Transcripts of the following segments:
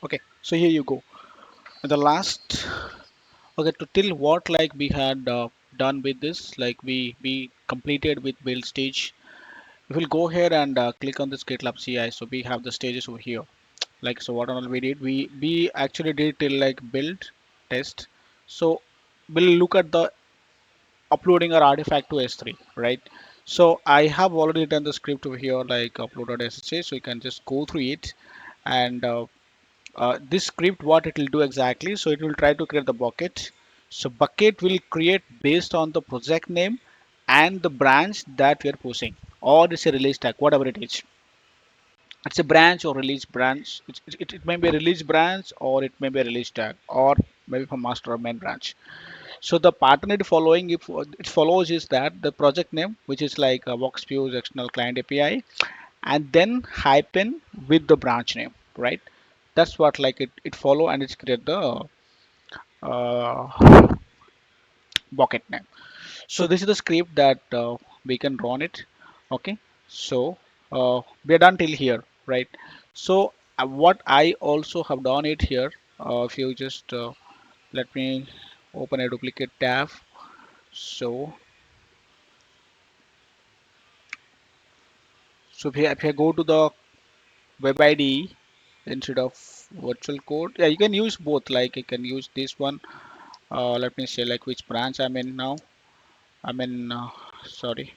Okay, so here you go. And the last, okay, to tell what like we had done with this, like we completed with build stage. We will go ahead and click on this GitLab CI. So we have the stages over here. Like so, what all we did, we actually did till like build, test. So we'll look at the uploading our artifact to S3, right? So I have already done the script over here, like uploaded SSH. So you can just go through it and this script what it will do exactly, so it will try to create the bucket. So bucket will create based on the project name and the branch that we are pushing, or it's a release tag, whatever it is. It's a branch or release branch. It may be a release branch, or it may be a release tag, or maybe from master or main branch. So the pattern it following, if it follows, is that the project name, which is like a Workspace external client API, and then hyphen with the branch name, right? That's what like it follow, and it's create the uh, bucket name. So this is the script that we can run it. Okay, so we are done till here, right? So what I also have done it here, if you just let me open a duplicate tab. So if I go to the web ID instead of virtual code, yeah, you can use both. Like you can use this one. Let me say like which branch I'm in now. I'm in. Sorry.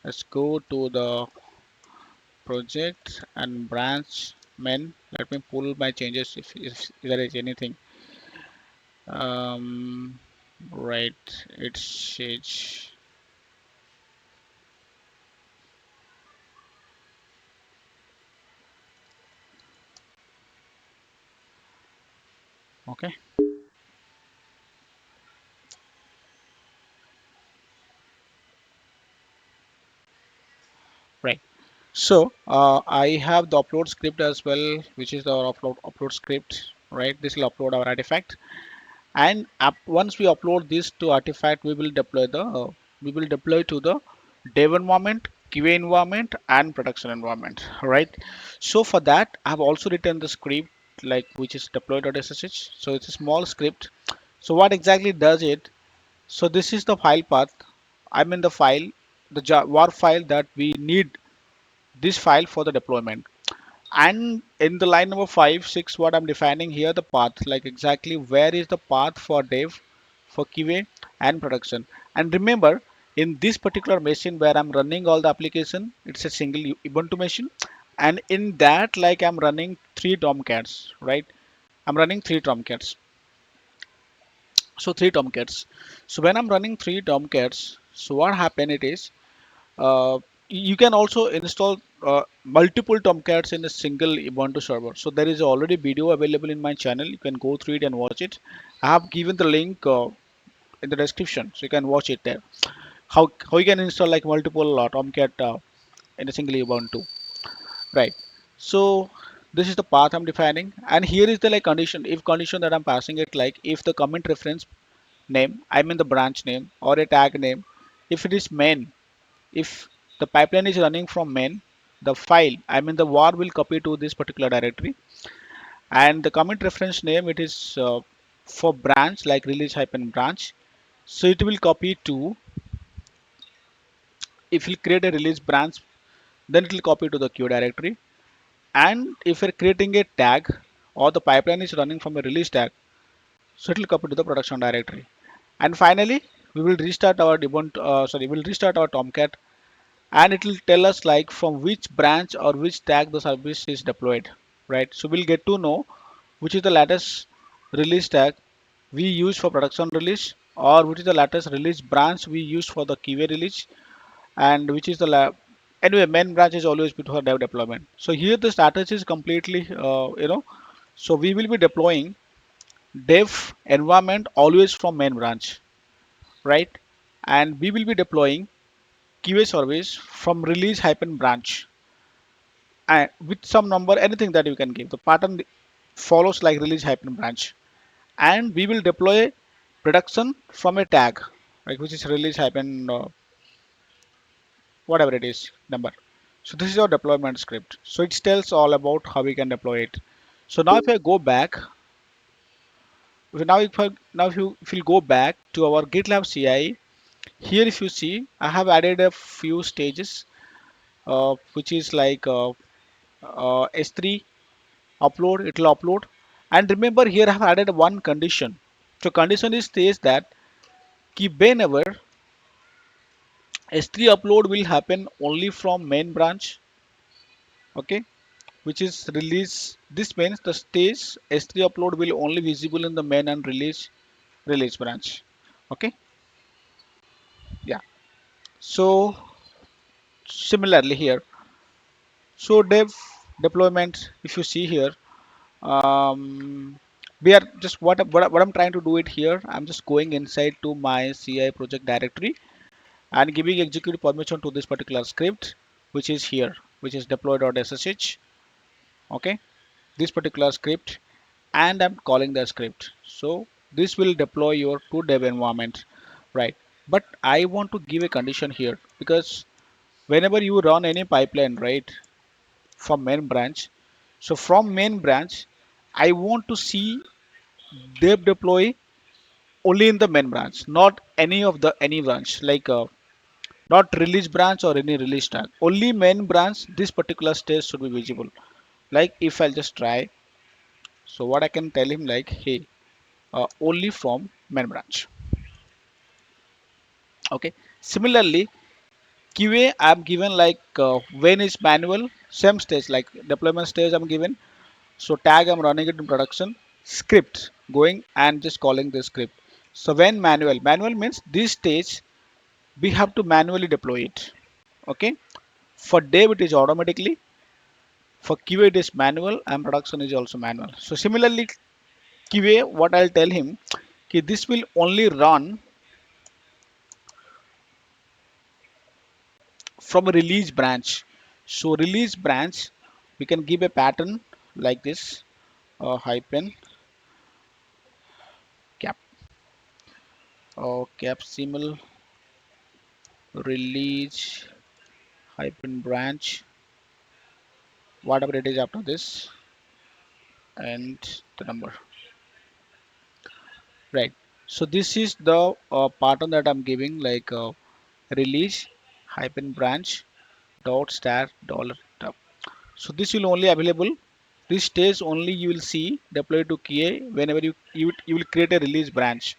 Let's go to the project and branch main. Let me pull my changes if there is anything. Um, right. It's age. Okay. Right. So I have the upload script as well, which is the upload script. Right. This will upload our artifact, and once we upload this to artifact, we will deploy to the dev environment, QA environment, and production environment, right? So for that, I have also written the script like which is deploy.sh. So it's a small script. So what exactly does it? So this is the file path. I'm in the file, the war file that we need this file for the deployment. And in the line number 5 6, what I'm defining here, the path, like exactly where is the path for dev, for QA, and production. And remember, in this particular machine where I'm running all the application, it's a single Ubuntu machine, and in that, like I'm running three Tomcats, right? I'm running three Tomcats. So three Tomcats. So when I'm running three Tomcats, so what happened it is, uh, you can also install multiple Tomcats in a single Ubuntu server. So there is already video available in my channel. You can go through it and watch it. I have given the link in the description, so you can watch it there. How you can install like multiple Tomcat in a single Ubuntu, right? So this is the path I'm defining, and here is the like condition. If condition that I'm passing it, like if the comment reference name, I mean the branch name or a tag name, if it is main, if the pipeline is running from main, the file, I mean the var will copy to this particular directory, and the commit reference name, it is for branch like release hyphen branch. So it will copy to, if you create a release branch, then it will copy to the queue directory. And if you're creating a tag or the pipeline is running from a release tag, so it will copy to the production directory. And finally, we will restart our we'll restart our Tomcat, and it will tell us like from which branch or which tag the service is deployed, right? So we'll get to know which is the latest release tag we use for production release, or which is the latest release branch we use for the QA release, and which is the anyway, main branch is always before dev deployment. So here the status is completely so we will be deploying dev environment always from main branch, right? And we will be deploying QA service from release hyphen branch, and with some number, anything that you can give. The pattern follows like release hyphen branch, and we will deploy production from a tag, like which is release hyphen whatever it is number. So this is our deployment script. So it tells all about how we can deploy it. So now if I go back, if you go back to our GitLab CI, here if you see, I have added a few stages, which is like S3 upload, it will upload. And remember here I have added one condition. So condition is says that whenever S3 upload will happen only from main branch, okay, which is release. This means the stage S3 upload will only visible in the main and release branch. Okay, yeah. So similarly here, so dev deployment, if you see here, we are just what I'm trying to do it here. I'm just going inside to my CI project directory and giving execute permission to this particular script, which is here, which is deploy.ssh. Okay, this particular script, and I'm calling the script. So this will deploy your to dev environment, right? But I want to give a condition here because whenever you run any pipeline, right, from main branch, so from main branch, I want to see dev deploy only in the main branch, not any of the any branch, like not release branch or any release tag. Only main branch, this particular stage should be visible. Like if I'll just try, so what I can tell him like, hey, only from main branch. Okay. Similarly, QA I'm given like when is manual, same stage like deployment stage I'm given. So tag I'm running it in production, script going and just calling this script. So when manual means this stage we have to manually deploy it. Okay. For dev it is automatically. For QA it is manual and production is also manual. So similarly QA, what I'll tell him, okay, this will only run from a release branch. So release branch, we can give a pattern like this, hyphen cap, capsimal release hyphen branch, whatever it is after this, and the number, right? So this is the pattern that I'm giving, like release hyphen branch dot star dollar tab. So this will only available. This stage only you will see deploy to QA whenever you will create a release branch.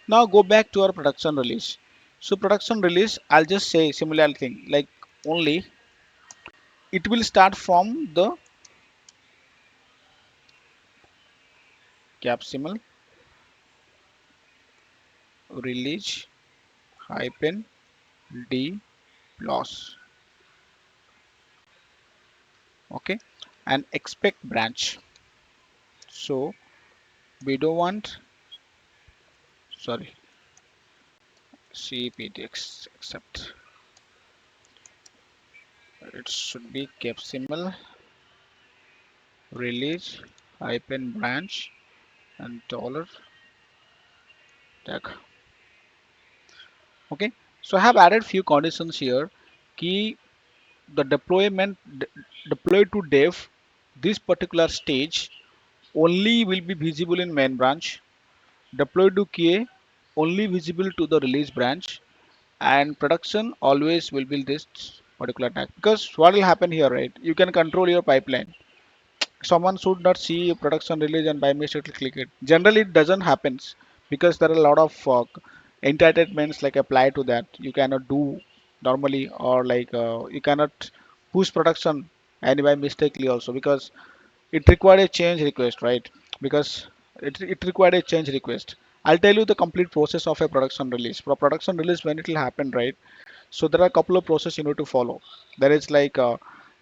Now go back to our production release. So production release, I'll just say similar thing like only it will start from the capsimal release hyphen d loss. Okay, and expect branch. So we don't want, sorry, cptx except it should be capsimal release hyphen branch and dollar tag. Okay, so I have added few conditions here. Key the deploy to dev, this particular stage only will be visible in main branch. Deploy to QA only visible to the release branch, and production always will be this particular tag. Because what will happen here, right? You can control your pipeline. Someone should not see a production release and by mistake click it. Generally it doesn't happens because there are a lot of entitlements like apply to that you cannot do normally, or like you cannot push production and by mistakenly also because it required a change request, right? Because it required a change request. I'll tell you the complete process of a production release. For production release, when it will happen, right? So there are a couple of processes you need to follow. There is like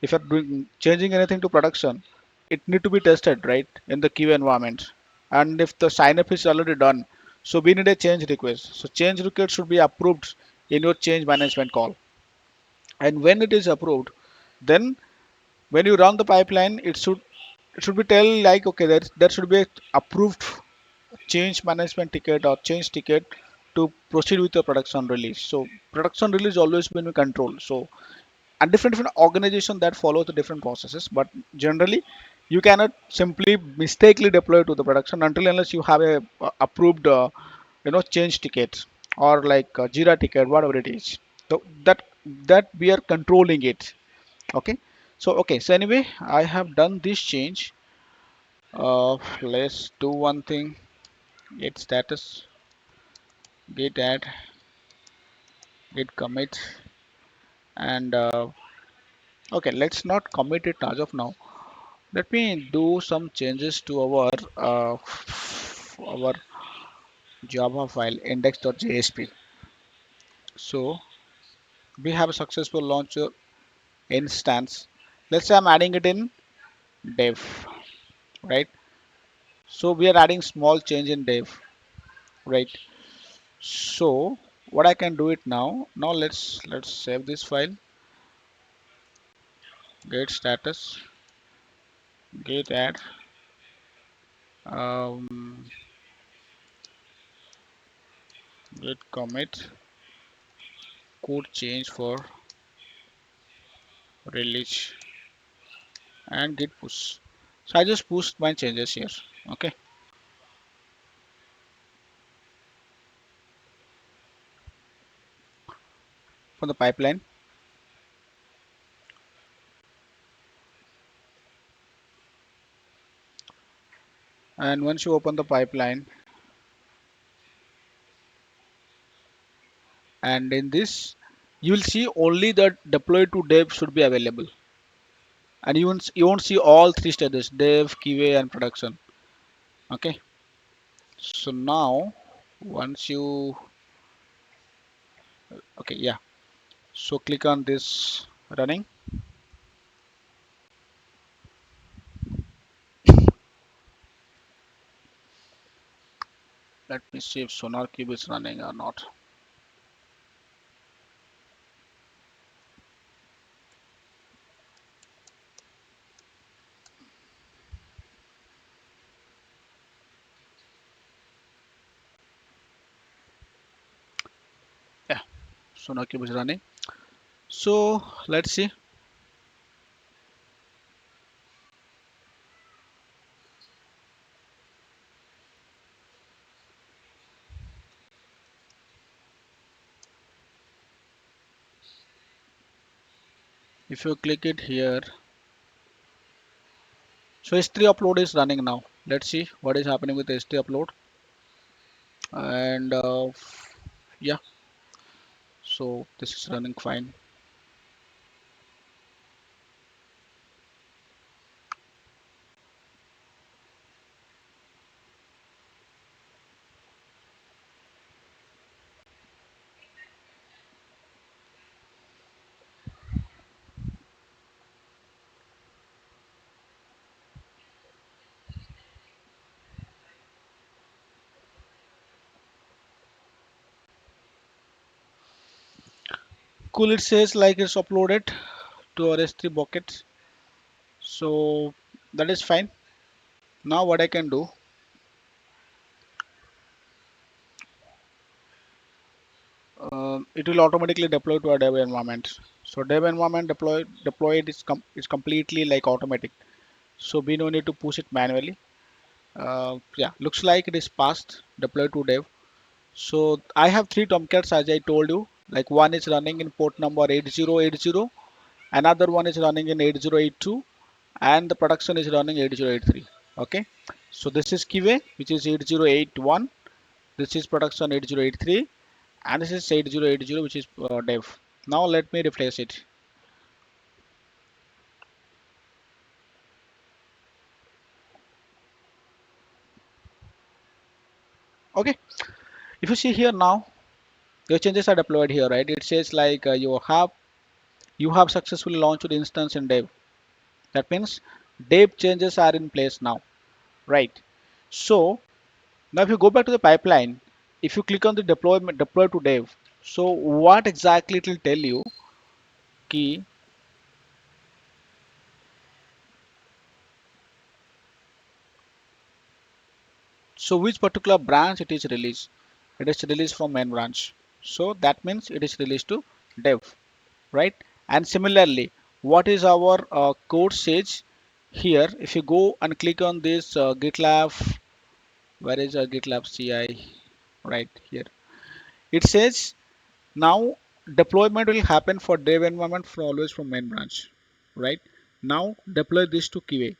if you're doing changing anything to production, it need to be tested, right, in the queue environment. And if the sign up is already done, so we need a change request. So change request should be approved in your change management call. And when it is approved, then when you run the pipeline, it should be tell like okay, there should be a approved change management ticket or change ticket to proceed with the production release. So production release always been controlled. So and different organization that follow the different processes, but generally You cannot simply mistakenly deploy to the production until unless you have a approved change ticket or like a Jira ticket, whatever it is. So that we are controlling it. Okay. So okay. So anyway, I have done this change. Let's do one thing. Git status, git add, git commit, and okay. Let's not commit it as of now. Let me do some changes to our Java file index.jsp. So we have a successful launcher instance. Let's say I'm adding it in dev, right? So we are adding small change in dev, right? So what I can do it now. Now let's save this file. Git status, git add, um, git commit, code change for release, and git push. So I just pushed my changes here. Okay, for the pipeline. And once you open the pipeline, and in this, you will see only the deploy to dev should be available, and you won't see all three stages: dev, QA, and production. Okay. So now, once you okay, yeah. So click on this running. Let me see if SonarCube is running or not. Yeah, SonarCube is running. So let's see if you click it here. So S3 upload is running now. Let's see what is happening with S3 upload. And yeah, so this is running fine. Cool, it says like it's uploaded to our S3 buckets. So that is fine. Now what I can do, it will automatically deploy to our dev environment. So dev environment deployed is completely like automatic. So we don't need to push it manually. Yeah, looks like it is passed deploy to dev. So I have three Tomcats as I told you. Like one is running in port number 8080, another one is running in 8082, and the production is running 8083. Okay, so this is QA, which is 8081. This is production 8083, and this is 8080, which is dev. Now let me refresh it. Okay, if you see here now, your changes are deployed here, right? It says like you have successfully launched the instance in dev. That means dev changes are in place now, right? So now if you go back to the pipeline, if you click on the deploy to dev, so what exactly it will tell you key. So which particular branch it is released? It is released from main branch. So that means it is released to dev, right? And similarly, what is our code says here if you go and click on this GitLab, where is GitLab CI? Right here. It says now deployment will happen for dev environment for always from main branch. Right now deploy this to QA,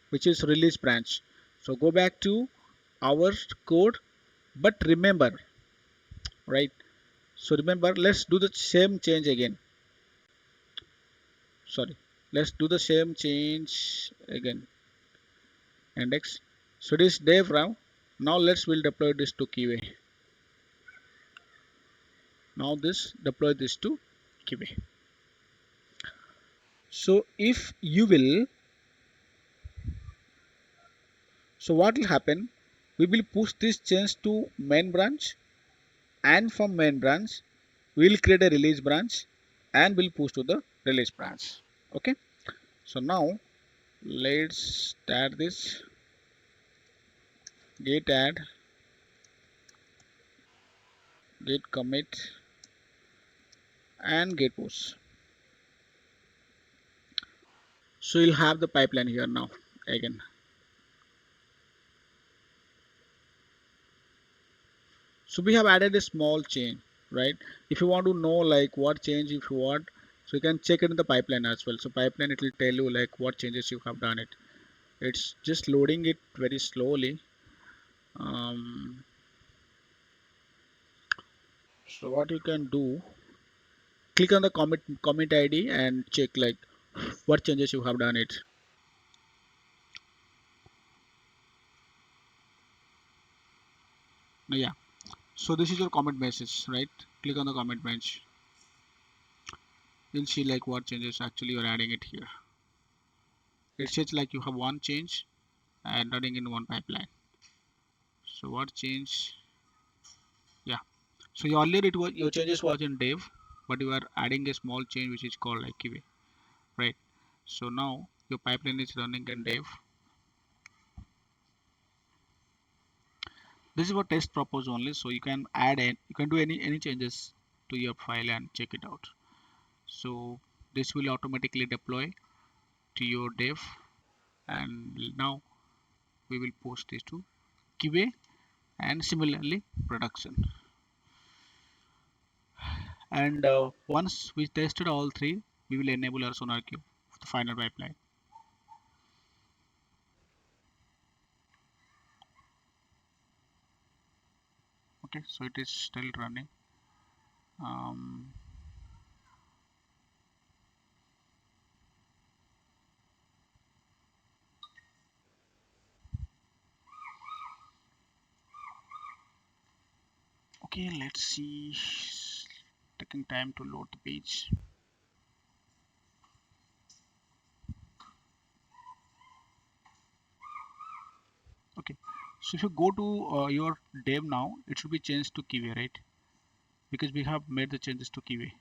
which is release branch. So go back to our code, but remember, right? So remember, let's do the same change again. Sorry, let's do the same change again. Index. So this dev now let's will deploy this to QA. Now this deploy this to QA. So if you will, so what will happen? We will push this change to main branch, and from main branch we will create a release branch and we'll push to the release branch. Okay. So now let's add this git add, git commit, and git push. So you'll have the pipeline here now again. So we have added a small change, right? If you want to know like what change if you want, so you can check it in the pipeline as well. So pipeline, it will tell you like what changes you have done it. It's just loading it very slowly. So what you can do, click on the commit ID and check like what changes you have done it. Yeah. So this is your commit message, right? Click on the commit bench. You'll see like what changes actually you're adding it here. It says like you have one change and running in one pipeline. So what change? Yeah. So you earlier it was your changes was in dev, but you are adding a small change which is called like QA, right? So now your pipeline is running in dev. This is what test purpose only. So you can add and you can do any changes to your file and check it out. So this will automatically deploy to your dev, and now we will post this to QA and similarly production. And once we tested all three, we will enable our SonarQube for the final pipeline. Okay, so it is still running. um, okay, let's see, taking time to load the page. Okay, so if you go to your dev now, it should be changed to QA, right? Because we have made the changes to QA.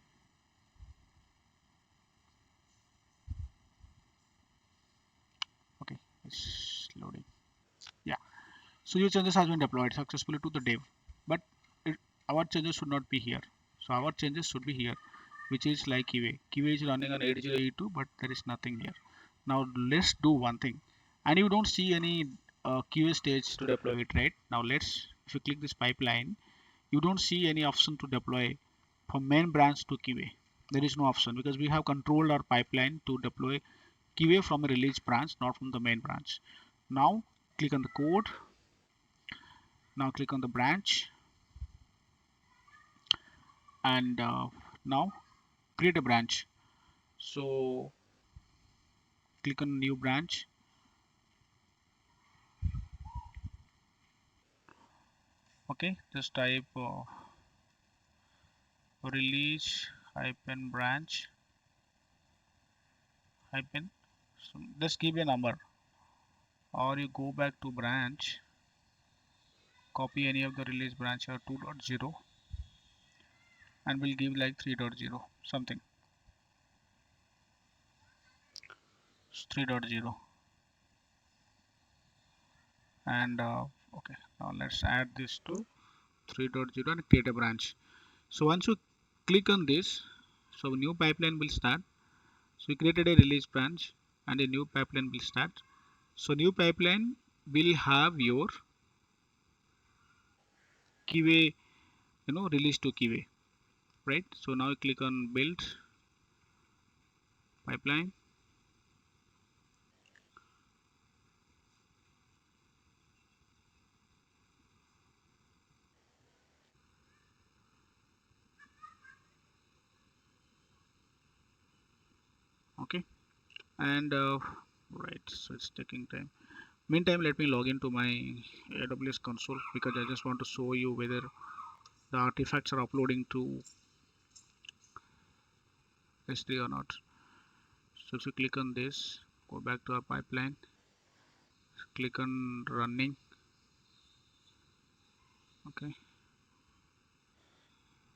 Okay, it's loading. Yeah, so your changes has been deployed successfully to the dev, but it, our changes should not be here. So our changes should be here, which is like QA. QA is running on 8082, but there is nothing here. Now let's do one thing, and you don't see any QA stage to deploy it, right? Now let's, if you click this pipeline, you don't see any option to deploy from main branch to QA. There is no option because we have controlled our pipeline to deploy QA from a release branch, not from the main branch. Now click on the code. Now click on the branch, and now create a branch. So click on new branch. Okay, just type release hyphen branch hyphen. So just give a number, or you go back to branch, copy any of the release branch or 2.0, and we'll give like 3.0 something. 3.0, and okay, now let's add this to 3.0 and create a branch. So once you click on this, so new pipeline will start. So we created a release branch, and a new pipeline will start. So new pipeline will have your QA, release to QA, right? So now click on build pipeline. Okay, and right, so it's taking time. Meantime, let me log into my AWS console because I just want to show you whether the artifacts are uploading to S3 or not. So if you click on this, go back to our pipeline, click on running. Okay,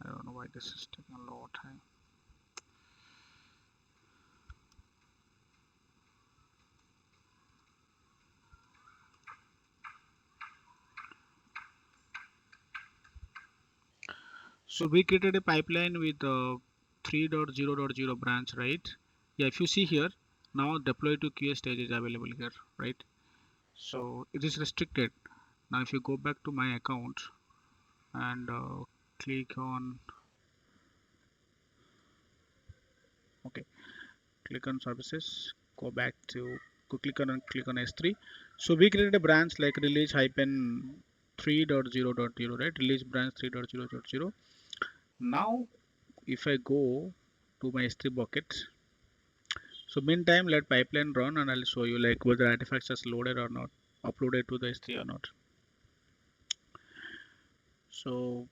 I don't know why this is taking a lot of time. So we created a pipeline with 3.0.0 branch, right? Yeah, if you see here, now deploy to QA stage is available here, right? So it is restricted. Now if you go back to my account and click on, okay, click on services, go back to, go click on S3. So we created a branch like release hyphen 3.0.0, right? Release branch 3.0.0. Now if I go to my S3 bucket, so meantime let pipeline run and I'll show you like whether artifacts is loaded or not, uploaded to the S3 or not. So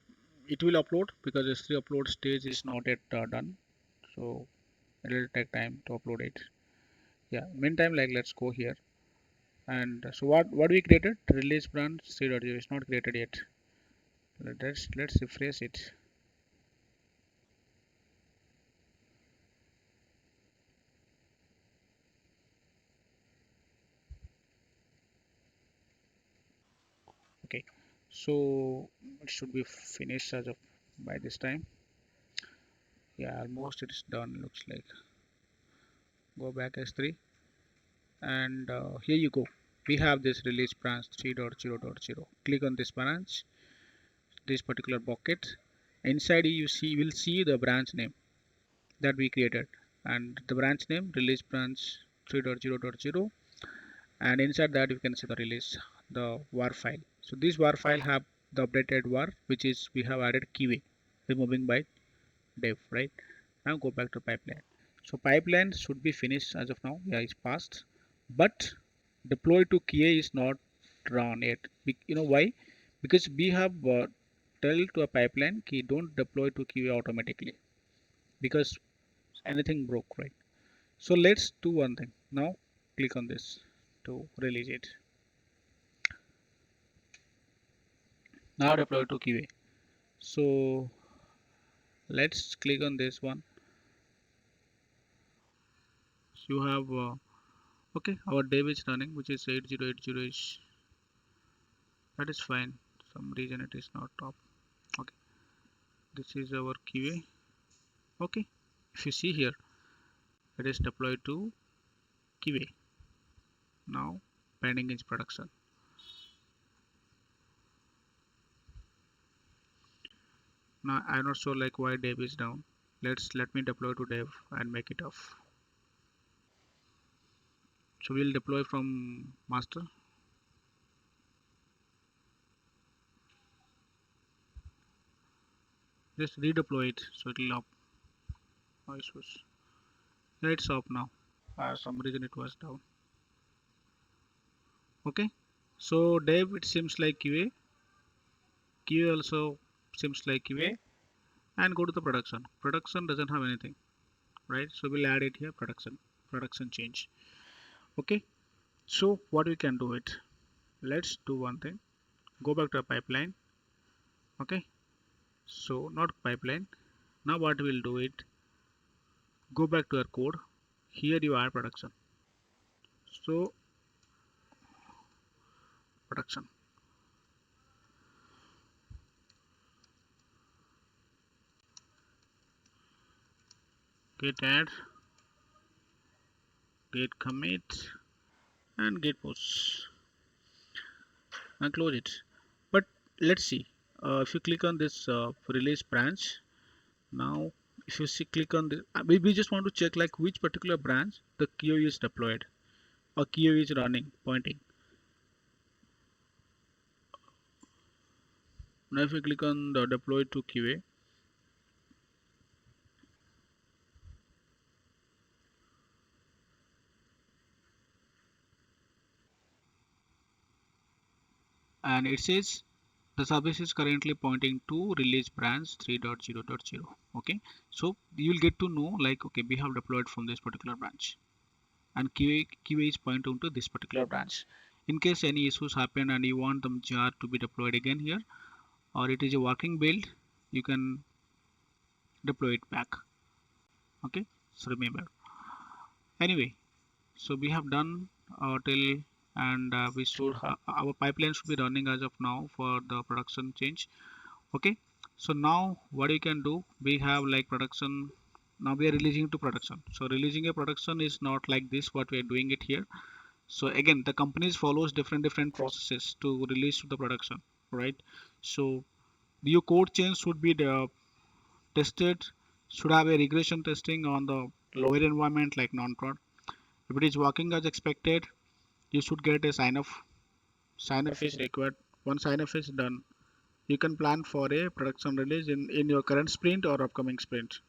it will upload because S3 upload stage is not yet done. So it will take time to upload it. Yeah, meantime like let's go here. And so what we created, release branch 3.0 is not created yet. Let's refresh it. Okay, so it should be finished as of by this time. Yeah, almost it's done looks like. Go back S3 and here you go. We have this release branch 3.0.0. Click on this branch, this particular bucket. Inside you will see the branch name that we created, and the branch name release branch 3.0.0, and inside that you can see the release, the var file. So this var file have the updated var, which is we have added QA, removing by dev, right? Now go back to pipeline. So pipeline should be finished as of now. Yeah, it's passed, but deploy to QA is not run yet. You know why? Because we have tell to a pipeline key don't deploy to QA automatically because anything broke, right? So let's do one thing now. Click on this to release it. Now deploy to QA. So let's click on this one. So you have okay, our dev is running, which is 8080 is, that is fine. Some reason it is not top. Okay, this is our QA. Okay, if you see here, it is deployed to QA. Now pending is production. Now I'm not sure like why dev is down. Let me deploy to dev and make it off. So we'll deploy from master. Just redeploy it so it will up. Oh, yeah, it's up now. Some reason it was down. Okay, so dev it seems like QA. QA also seems like QA, and go to the production. Production doesn't have anything, right? So we'll add it here. Production change. Okay, so what we can do it. Let's do one thing. Go back to a pipeline. Okay, so not pipeline. Now what we'll do it. Go back to our code. Here you add production. So production. Git add git commit and git push and close it. But let's see, if you click on this release branch now, if you see click on the we just want to check like which particular branch the QA is deployed or QA is running pointing. Now if you click on the deploy to QA, and it says the service is currently pointing to release branch 3.0.0. Okay, so you will get to know like, okay, we have deployed from this particular branch and QA is pointing to this particular branch. In case any issues happen and you want the jar to be deployed again here, or it is a working build, you can deploy it back. Okay, so remember. Anyway, so we have done till, and we should our pipeline should be running as of now for the production change. Okay, so now what you can do, we have like production. Now we are releasing to production. So releasing a production is not like this what we are doing it here. So again, the companies follows different processes to release to the production, right? So your code change should be tested, should have a regression testing on the lower environment like non-prod. If it is working as expected, you should get a sign off. Sign off is required. Once sign off is done, you can plan for a production release in your current sprint or upcoming sprint,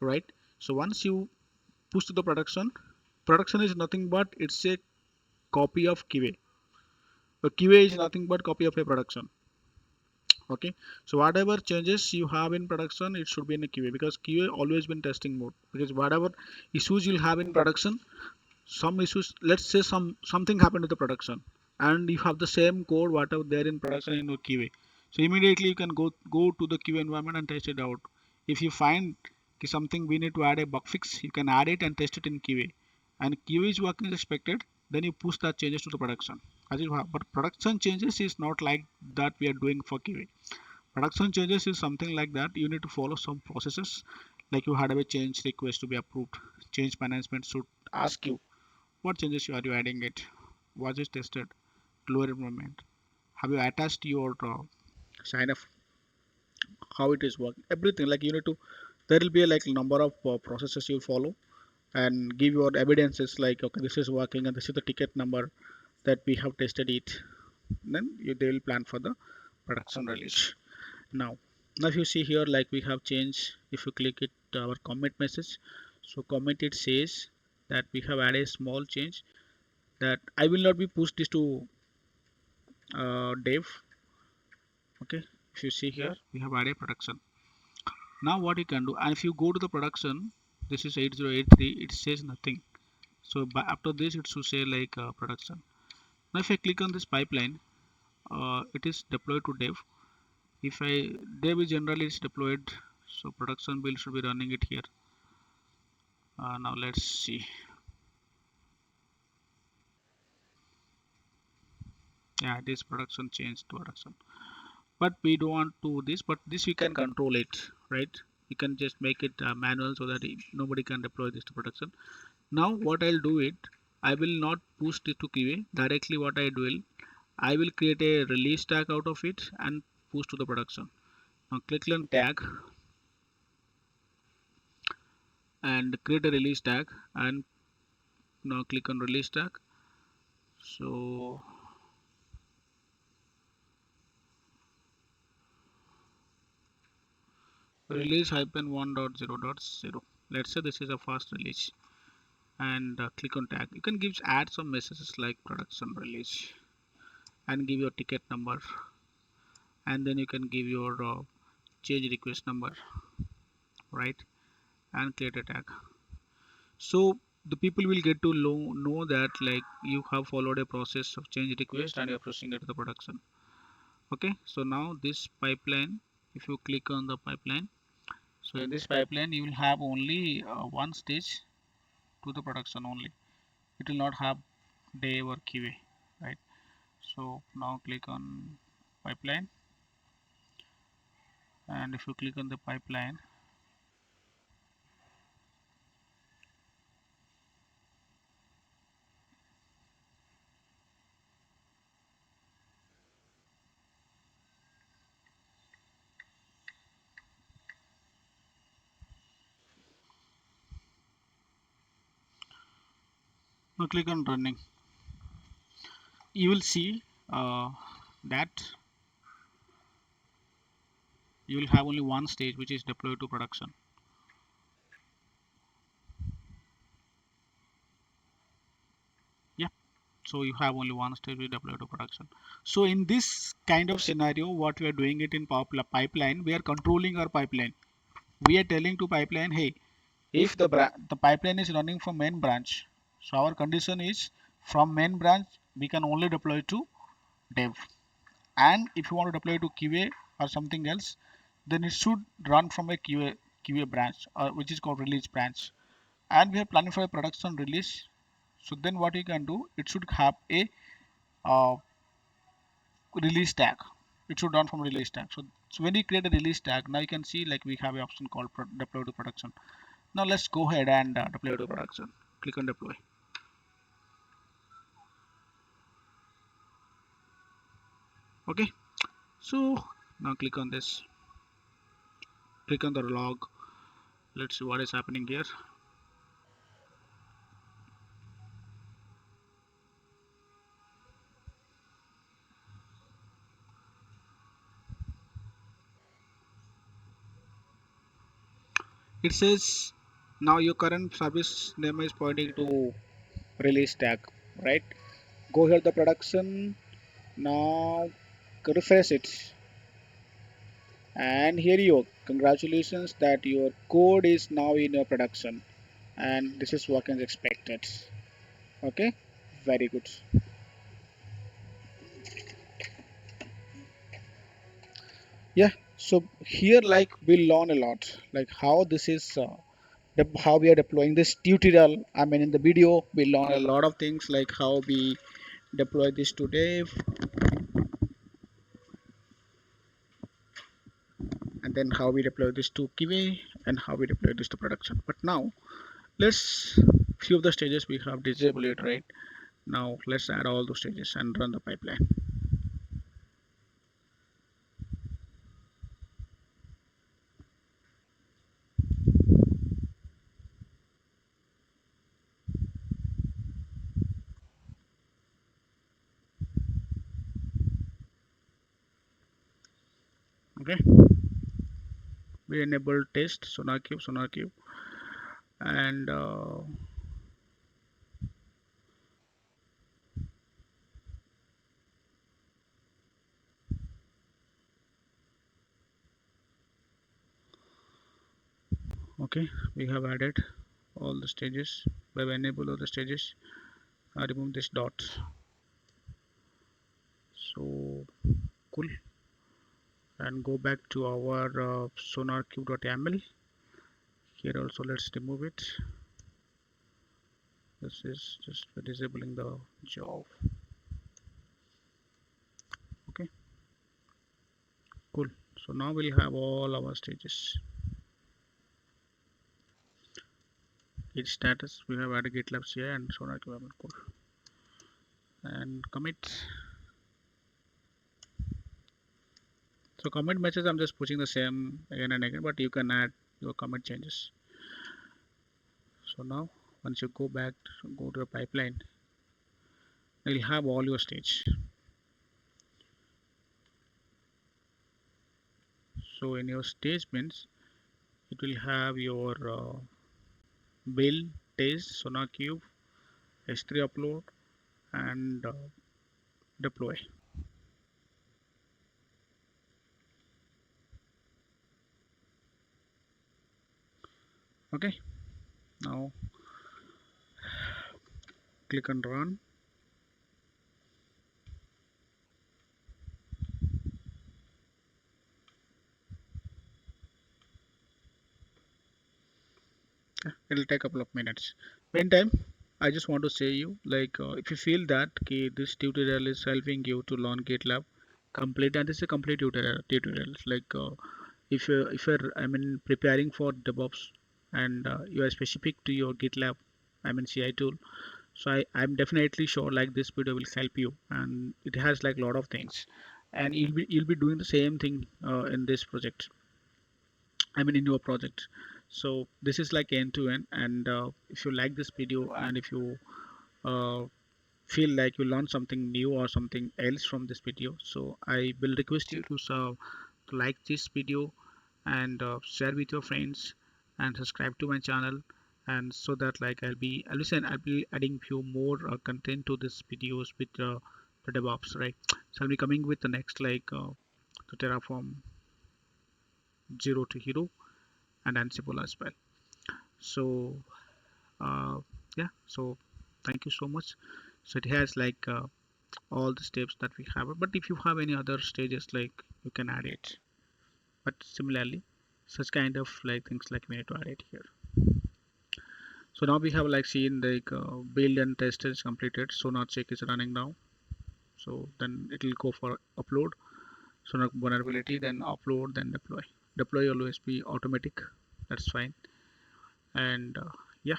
right? So once you push to the production is nothing but it's a copy of QA. A QA is nothing but copy of a production. Okay, so whatever changes you have in production, it should be in a QA because QA always been testing mode. Because whatever issues you'll have in production, some issues, let's say something happened to the production and you have the same code whatever there in production in your QA, so immediately you can go to the QA environment and test it out. If you find something we need to add a bug fix, you can add it and test it in QA, and QA is working as expected, then you push that changes to the production as you have. But production changes is not like that we are doing for QA. Production changes is something like that you need to follow some processes, like you had a change request to be approved. Change management should ask you what changes are you adding it, was it tested, lower environment, have you attached your sign of how it is working, everything. Like you need to, there will be a like number of processes you follow and give your evidences like, okay, this is working and this is the ticket number that we have tested it. Then they will plan for the production release. Now if you see here, like we have changed, if you click it our commit message, so commit it says that we have added a small change that I will not be pushed this to dev. Okay, if you see here we have added production. Now what you can do, and if you go to the production, this is 8083, it says nothing. So after this it should say like production. Now if I click on this pipeline, it is deployed to dev. If I dev is generally is deployed, so production build should be running it here. Now let's see. Yeah, this production change to production, but we don't want to this, but this we can control it, right? You can just make it manual so that nobody can deploy this to production. Now what I'll do it, I will not push it to QA directly. What I will create a release tag out of it and push to the production. Now click on tag and create a release tag, and now click on release tag. So release hyphen 1.0.0, let's say this is a fast release, and click on tag. You can add some messages like production release and give your ticket number, and then you can give your change request number, right, and create a tag. So the people will get to know that like you have followed a process of change request and you're pushing it to the production. Okay, so now this pipeline, if you click on the pipeline, so in this pipeline you will have only one stage to the production only. It will not have dev or QA, right? So now click on pipeline, and if you click on the pipeline, Now click on running. You will see that you will have only one stage, which is deploy to production. Yeah, so you have only one stage with deploy to production. So in this kind of scenario, what we are doing it in pipeline, we are controlling our pipeline. We are telling to pipeline, hey, if the pipeline is running from main branch, so our condition is from main branch we can only deploy to dev, and if you want to deploy to QA or something else, then it should run from a QA branch, which is called release branch. And we are planning for a production release. So then what you can do, it should have a uh, release tag. It should run from release tag. So when you create a release tag, now you can see like we have an option called deploy to production. Now let's go ahead and deploy to production. Click on deploy. Okay, so now click on this. Click on the log. Let's see what is happening here. It says now your current service name is pointing to release tag, right? Go here the production. Now refresh it, and here you go. Congratulations that your code is now in your production, and this is what is expected. Okay, very good. Yeah, so here like we learn a lot, like how this is how we are deploying this tutorial. I mean, in the video we learn a lot of things, like how we deploy this to dev, and then how we deploy this to QA, and how we deploy this to production. But now let's few of the stages we have disabled it, right? Now let's add all those stages and run the pipeline. Okay, we enable test sonar cube, and okay, we have added all the stages. We have enabled all the stages. I remove this dot. So cool, and go back to our sonarcube.yaml. Here also let's remove it. This is just for disabling the job. Okay, cool. So now we'll have all our stages. Each status we have added GitLab CI and sonarcube YAML code, and commit. So commit matches, I'm just pushing the same again and again, but you can add your commit changes. So now once you go back, go to a pipeline, you'll have all your stage. So in your stage means it will have your build, test, sonarcube, S3 upload, and deploy. Okay, now click on run. It'll take a couple of minutes. Meantime, I just want to say you, like if you feel that this tutorial is helping you to learn GitLab complete, and this is a complete tutorial. Like if you're I mean preparing for DevOps, and you are specific to your GitLab I mean CI tool, so I'm definitely sure like this video will help you, and it has like a lot of things, and you'll be doing the same thing in this project, I mean in your project. So this is like end to end, and if you like this video, and if you uh, feel like you learned something new or something else from this video. So I will request you to like this video and share with your friends and subscribe to my channel, and so that like I'll be adding few more content to this videos with the DevOps, right? So I'll be coming with the next to Terraform zero to hero and Ansible as well. So uh, yeah, so thank you so much. So it has all the steps that we have, but if you have any other stages, like you can add it. But similarly, such kind of like things like we need to add it here. So now we have like seen build and test is completed. So now check is running now. So then it will go for upload. So now vulnerability, then upload, then deploy. Deploy always be automatic. That's fine. And yeah.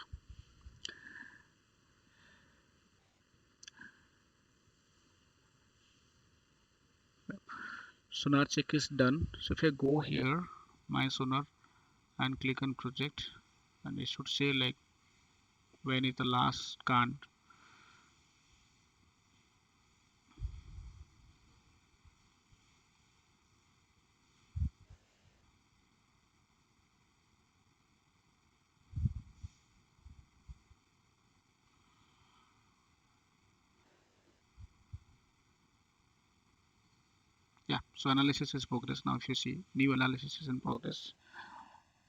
Sonar check is done. So if I go here, my sonar, and click on project, and it should say like when is the last scan. Yeah, so analysis is progress. Now if you see new analysis is in progress,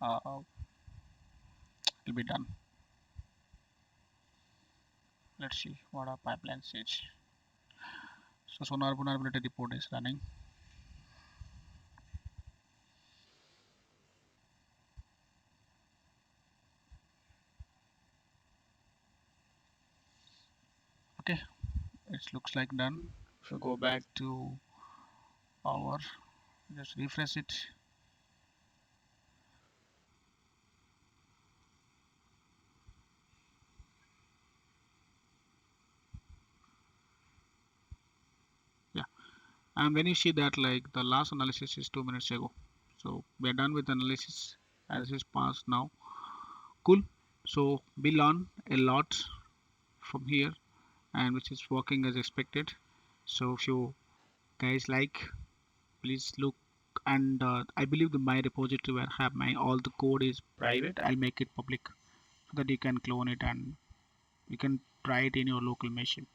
will be done. Let's see what our pipeline says. So sonar vulnerability report is running. Okay, it looks like done. If you go back to our, just refresh it. Yeah, and when you see that like the last analysis is 2 minutes ago, so we're done with analysis. As is passed now. Cool. So we learn a lot from here, and which is working as expected. So if you guys like, please look, and I believe the my repository where I have my all the code is private. I'll make it public so that you can clone it and you can try it in your local machine.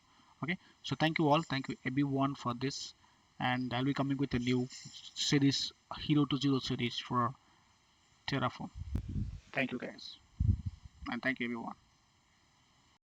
Okay, so thank you all, thank you everyone for this, and I'll be coming with a new series, hero to zero series for Terraform. Thank you guys, and thank you everyone.